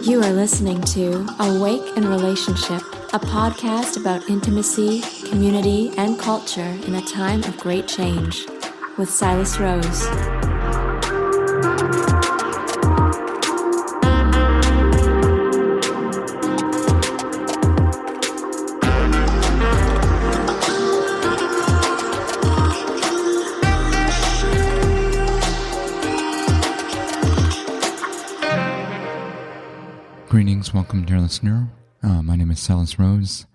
You are listening to Awake in Relationship, a podcast about intimacy, community, and culture in a time of great change, with Silas Rose. Greetings, welcome dear listener. My name is Silas Rose,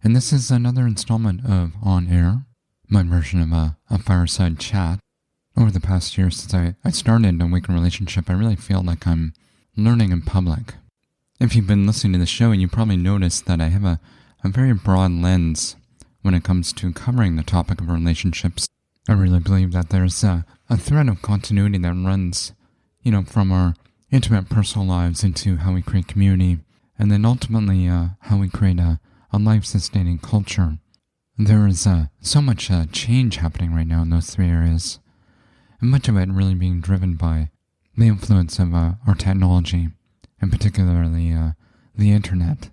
and this is another installment of On Air, my version of a fireside chat. Over the past year since I started Awake in Relationship, I really feel like I'm learning in public. If you've been listening to the show, you probably noticed that I have a very broad lens when it comes to covering the topic of relationships. I really believe that there's a thread of continuity that runs, from our intimate personal lives into how we create community, and then ultimately how we create a life-sustaining culture. There is so much change happening right now in those three areas, and much of it really being driven by the influence of our technology, and particularly the internet.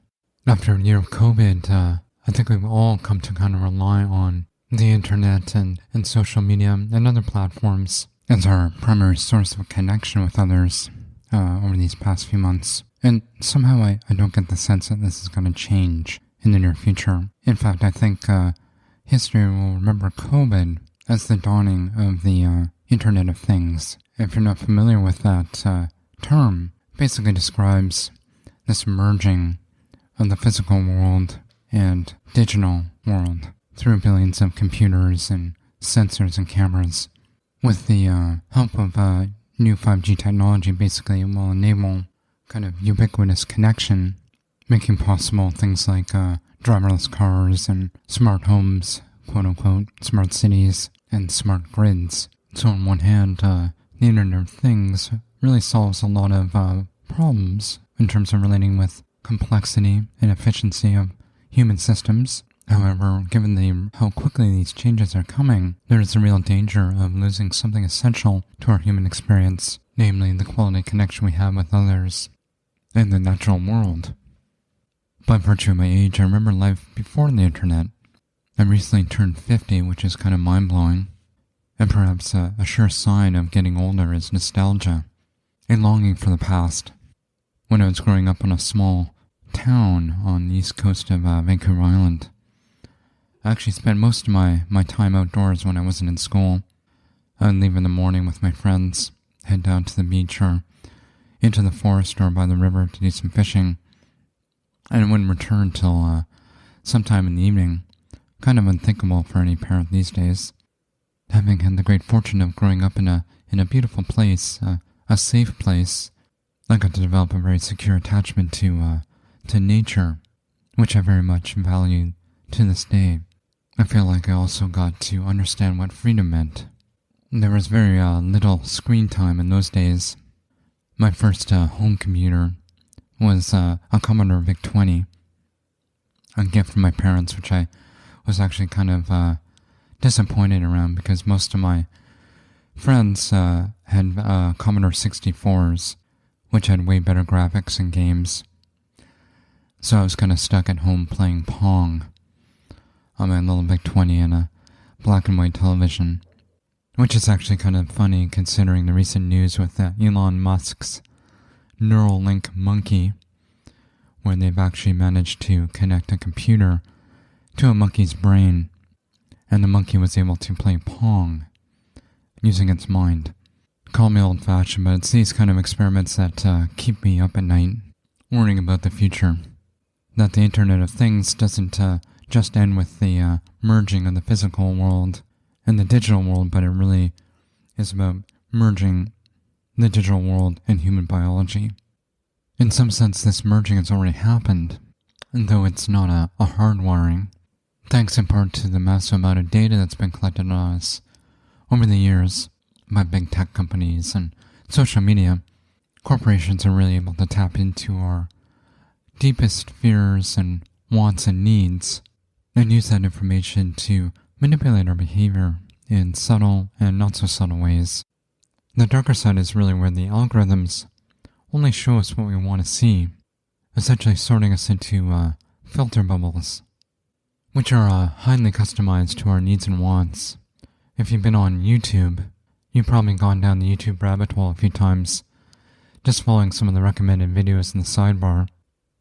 After a year of COVID, I think we've all come to kind of rely on the internet and social media and other platforms as our primary source of connection with others over these past few months. And somehow I don't get the sense that this is going to change in the near future. In fact, I think history will remember COVID as the dawning of the Internet of Things. If you're not familiar with that term, it basically describes this merging of the physical world and digital world through billions of computers and sensors and cameras. With the help of new 5G technology, basically will enable kind of ubiquitous connection, making possible things like driverless cars and smart homes, quote-unquote, smart cities, and smart grids. So on one hand, the Internet of Things really solves a lot of problems in terms of relating with complexity and efficiency of human systems. However, given how quickly these changes are coming, there is a real danger of losing something essential to our human experience, namely the quality connection we have with others in the natural world. By virtue of my age, I remember life before the internet. I recently turned 50, which is kind of mind-blowing, and perhaps a sure sign of getting older is nostalgia, a longing for the past. When I was growing up in a small town on the east coast of Vancouver Island, I actually spent most of my time outdoors when I wasn't in school. I would leave in the morning with my friends, head down to the beach or into the forest or by the river to do some fishing, and wouldn't return till sometime in the evening. Kind of unthinkable for any parent these days. Having had the great fortune of growing up in a beautiful place, a safe place, I got to develop a very secure attachment to nature, which I very much value to this day. I feel like I also got to understand what freedom meant. There was very little screen time in those days. My first home computer was a Commodore VIC-20, a gift from my parents, which I was actually kind of disappointed around because most of my friends had Commodore 64s, which had way better graphics and games. So I was kind of stuck at home playing Pong on my little VIC-20 and a black and white television, which is actually kind of funny considering the recent news with Elon Musk's Neuralink monkey, where they've actually managed to connect a computer to a monkey's brain, and the monkey was able to play Pong using its mind. Call me old-fashioned, but it's these kind of experiments that keep me up at night, worrying about the future. That the Internet of Things doesn't just end with the merging of the physical world and the digital world, but it really is about merging the digital world and human biology. In some sense, this merging has already happened, though it's not a hardwiring, thanks in part to the massive amount of data that's been collected on us over the years by big tech companies and social media. Corporations are really able to tap into our deepest fears and wants and needs, and use that information to manipulate our behavior in subtle and not so subtle ways. The darker side is really where the algorithms only show us what we want to see, essentially sorting us into filter bubbles, which are highly customized to our needs and wants. If you've been on YouTube, you've probably gone down the YouTube rabbit hole a few times, just following some of the recommended videos in the sidebar.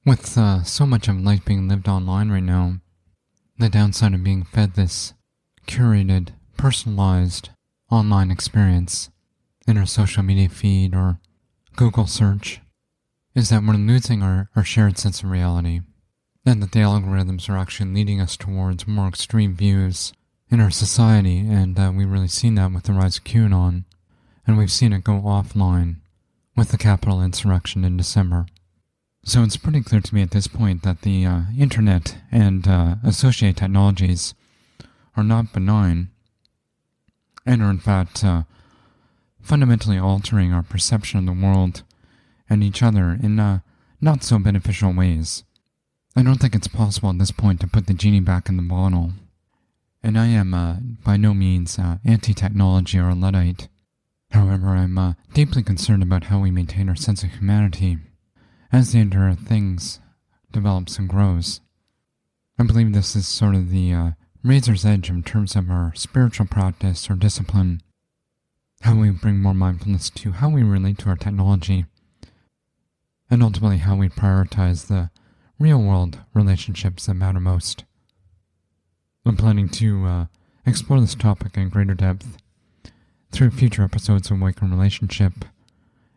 With so much of life being lived online right now, the downside of being fed this curated, personalized online experience in our social media feed or Google search is that we're losing our shared sense of reality, and that the algorithms are actually leading us towards more extreme views in our society, and we've really seen that with the rise of QAnon, and we've seen it go offline with the Capitol insurrection in December. So it's pretty clear to me at this point that the internet and associated technologies are not benign, and are in fact fundamentally altering our perception of the world and each other in not so beneficial ways. I don't think it's possible at this point to put the genie back in the bottle, and I am by no means anti-technology or a Luddite. However, I'm deeply concerned about how we maintain our sense of humanity as the Internet of Things develops and grows. I believe this is sort of the razor's edge in terms of our spiritual practice or discipline, how we bring more mindfulness to how we relate to our technology, and ultimately how we prioritize the real-world relationships that matter most. I'm planning to explore this topic in greater depth through future episodes of Awaken Relationship,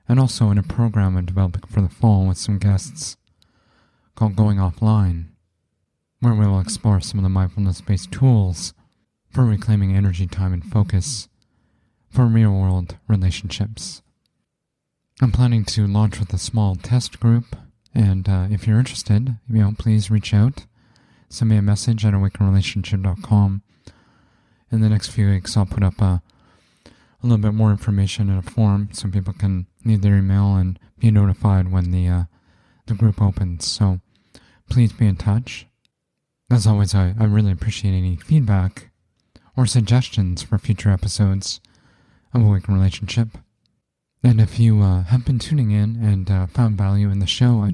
and also in a program I'm developing for the fall with some guests called Going Offline, where we will explore some of the mindfulness-based tools for reclaiming energy, time, and focus for real-world relationships. I'm planning to launch with a small test group, and if you're interested, please reach out. Send me a message at awakenrelationship.com. In the next few weeks, I'll put up a little bit more information in a form so people can leave their email and be notified when the group opens. So please be in touch. As always, I really appreciate any feedback or suggestions for future episodes of Awaken Relationship. And if you have been tuning in and found value in the show,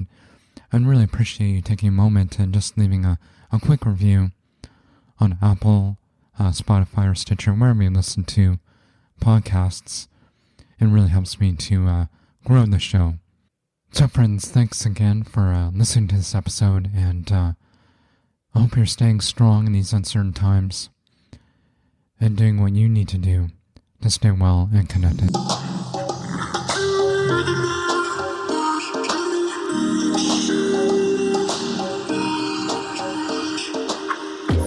I'd really appreciate you taking a moment and just leaving a quick review on Apple, Spotify, or Stitcher, wherever you listen to podcasts. It really helps me to grow the show. So friends, thanks again for listening to this episode, and I hope you're staying strong in these uncertain times and doing what you need to do to stay well and connected.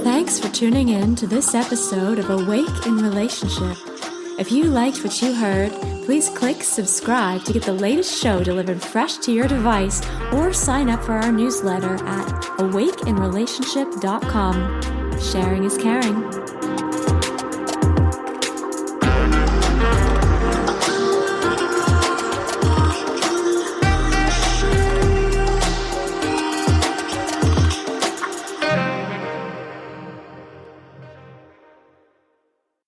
Thanks for tuning in to this episode of Awake in Relationship. If you liked what you heard, please click subscribe to get the latest show delivered fresh to your device, or sign up for our newsletter at awakeinrelationship.com. Sharing is caring.